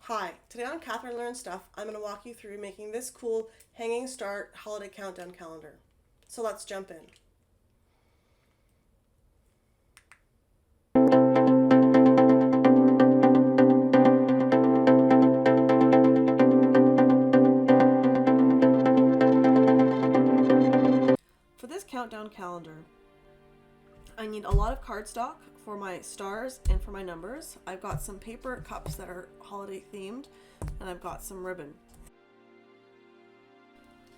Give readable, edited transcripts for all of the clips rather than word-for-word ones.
Hi, today on Catherine Learns Stuff, I'm going to walk you through making this cool hanging star holiday countdown calendar. So let's jump in. For this countdown calendar, I need a lot of cardstock for my stars and for my numbers. I've got some paper cups that are holiday themed, and I've got some ribbon.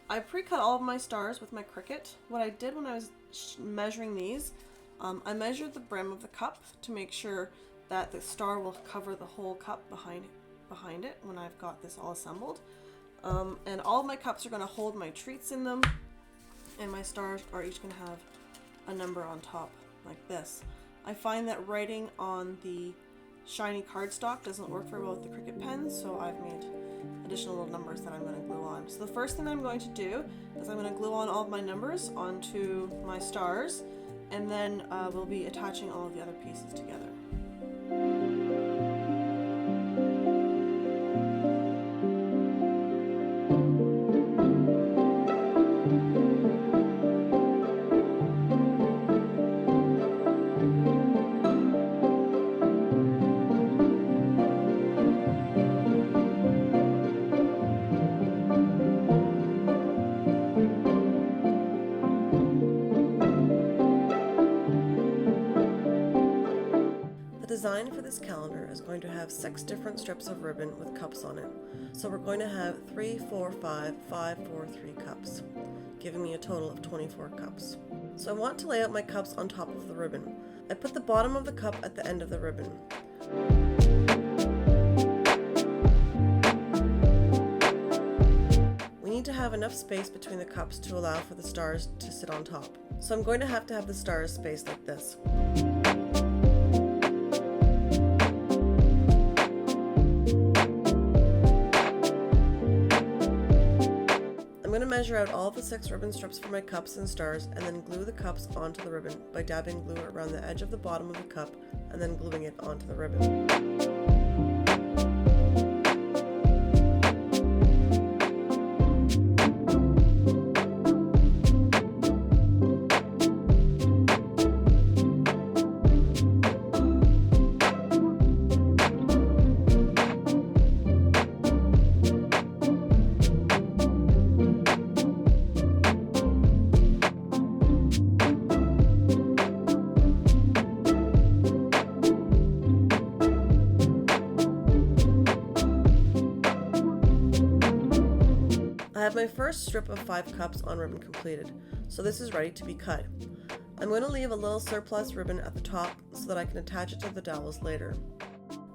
I pre-cut all of my stars with my Cricut. What I did when I was measuring these, I measured the brim of the cup to make sure that the star will cover the whole cup behind it when I've got this all assembled. And all of my cups are going to hold my treats in them, and my stars are each going to have a number on top like this. I find that writing on the shiny cardstock doesn't work very well with the Cricut pens, so I've made additional little numbers that I'm going to glue on. So the first thing I'm going to do is I'm going to glue on all of my numbers onto my stars, and then we'll be attaching all of the other pieces together. The design for this calendar is going to have 6 different strips of ribbon with cups on it. So we're going to have 3, 4, 5, 5, 4, 3 cups, giving me a total of 24 cups. So I want to lay out my cups on top of the ribbon. I put the bottom of the cup at the end of the ribbon. We need to have enough space between the cups to allow for the stars to sit on top. So I'm going to have the stars spaced like this. I'm going to measure out all the 6 ribbon strips for my cups and stars, and then glue the cups onto the ribbon by dabbing glue around the edge of the bottom of the cup and then gluing it onto the ribbon. I have my first strip of 5 cups on ribbon completed, so this is ready to be cut. I'm going to leave a little surplus ribbon at the top so that I can attach it to the dowels later.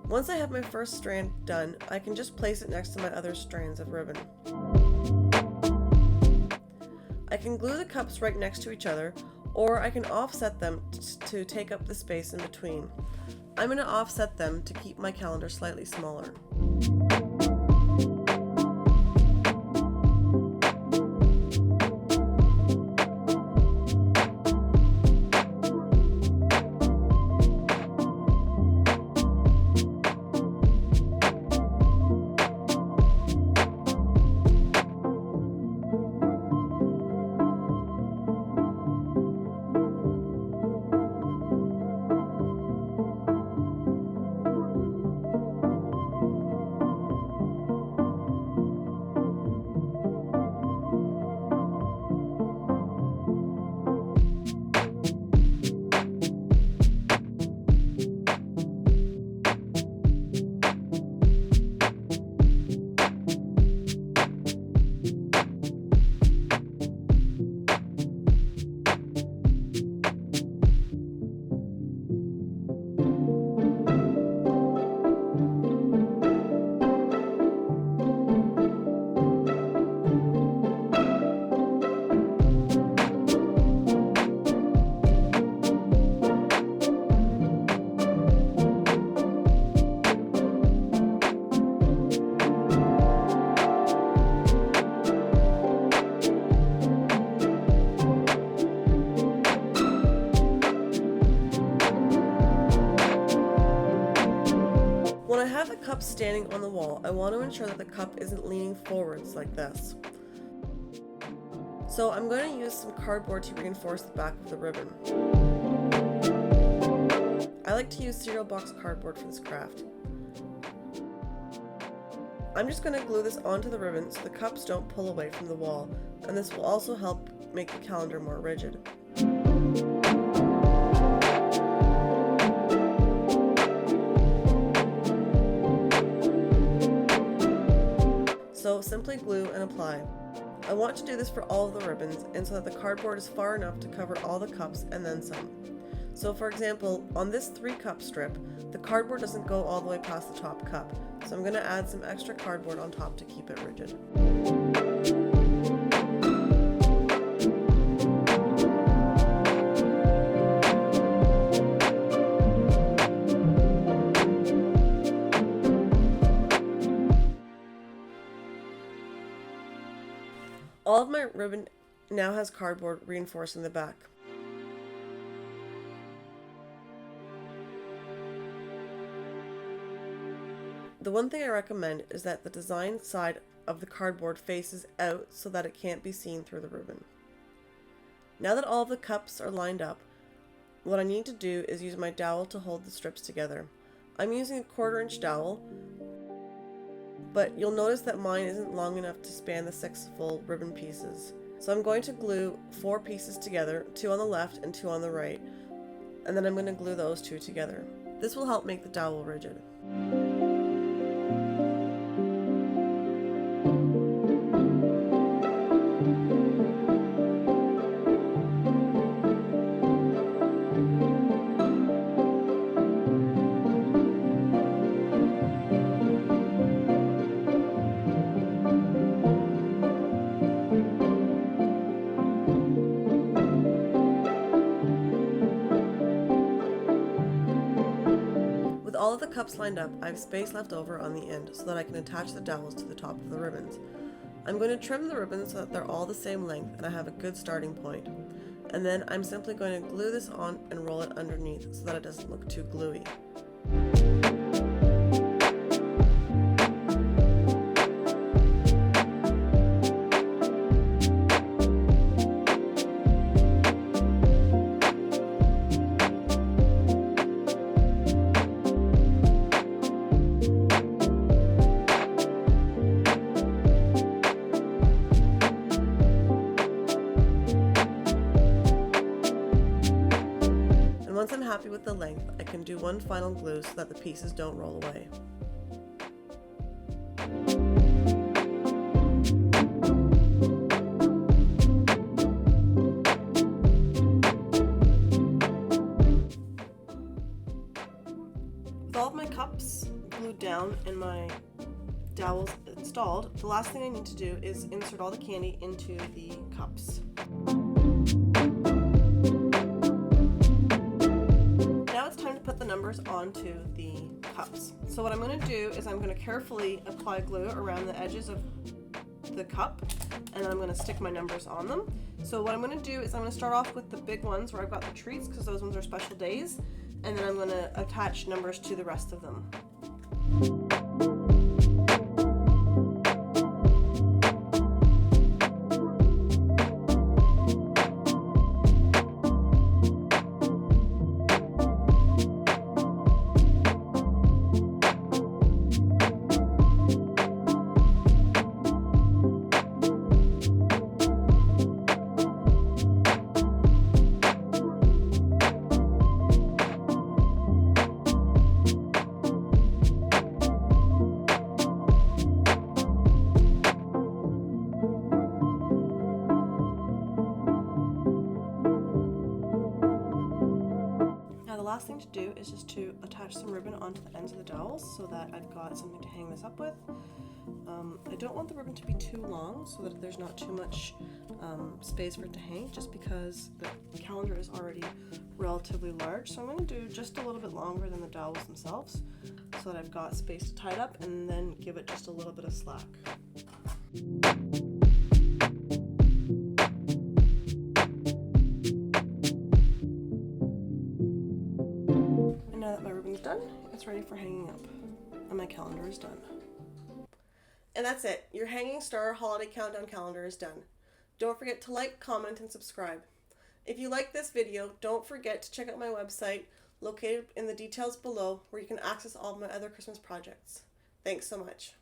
Once I have my first strand done, I can just place it next to my other strands of ribbon. I can glue the cups right next to each other, or I can offset them to take up the space in between. I'm going to offset them to keep my calendar slightly smaller. cup standing on the wall, I want to ensure that the cup isn't leaning forwards like this. So I'm going to use some cardboard to reinforce the back of the ribbon. I like to use cereal box cardboard for this craft. I'm just going to glue this onto the ribbon so the cups don't pull away from the wall, and this will also help make the calendar more rigid. So simply glue and apply. I want to do this for all of the ribbons and so that the cardboard is far enough to cover all the cups and then some. So for example, on this 3-cup strip, the cardboard doesn't go all the way past the top cup, so I'm going to add some extra cardboard on top to keep it rigid. All of my ribbon now has cardboard reinforcing the back. The one thing I recommend is that the design side of the cardboard faces out so that it can't be seen through the ribbon. Now that all of the cups are lined up, what I need to do is use my dowel to hold the strips together. I'm using a 1/4-inch dowel, but you'll notice that mine isn't long enough to span the 6 full ribbon pieces. So I'm going to glue 4 pieces together, 2 on the left and 2 on the right, and then I'm going to glue those 2 together. This will help make the dowel rigid. With all of the cups lined up, I have space left over on the end so that I can attach the dowels to the top of the ribbons. I'm going to trim the ribbons so that they're all the same length and I have a good starting point. And then I'm simply going to glue this on and roll it underneath so that it doesn't look too gluey. Once I'm happy with the length, I can do one final glue so that the pieces don't roll away. With all of my cups glued down and my dowels installed, the last thing I need to do is insert all the candy into the cups. Put the numbers onto the cups. So what I'm going to do is I'm going to carefully apply glue around the edges of the cup, and I'm going to stick my numbers on them. So what I'm going to do is I'm going to start off with the big ones where I've got the treats because those ones are special days, and then I'm going to attach numbers to the rest of them. The last thing to do is just to attach some ribbon onto the ends of the dowels so that I've got something to hang this up with. I don't want the ribbon to be too long so that there's not too much space for it to hang, just because the calendar is already relatively large. So I'm going to do just a little bit longer than the dowels themselves so that I've got space to tie it up, and then give it just a little bit of slack. Done, it's ready for hanging up. And my calendar is done. And that's it. Your hanging star holiday countdown calendar is done. Don't forget to like, comment, and subscribe. If you like this video, don't forget to check out my website located in the details below where you can access all of my other Christmas projects. Thanks so much.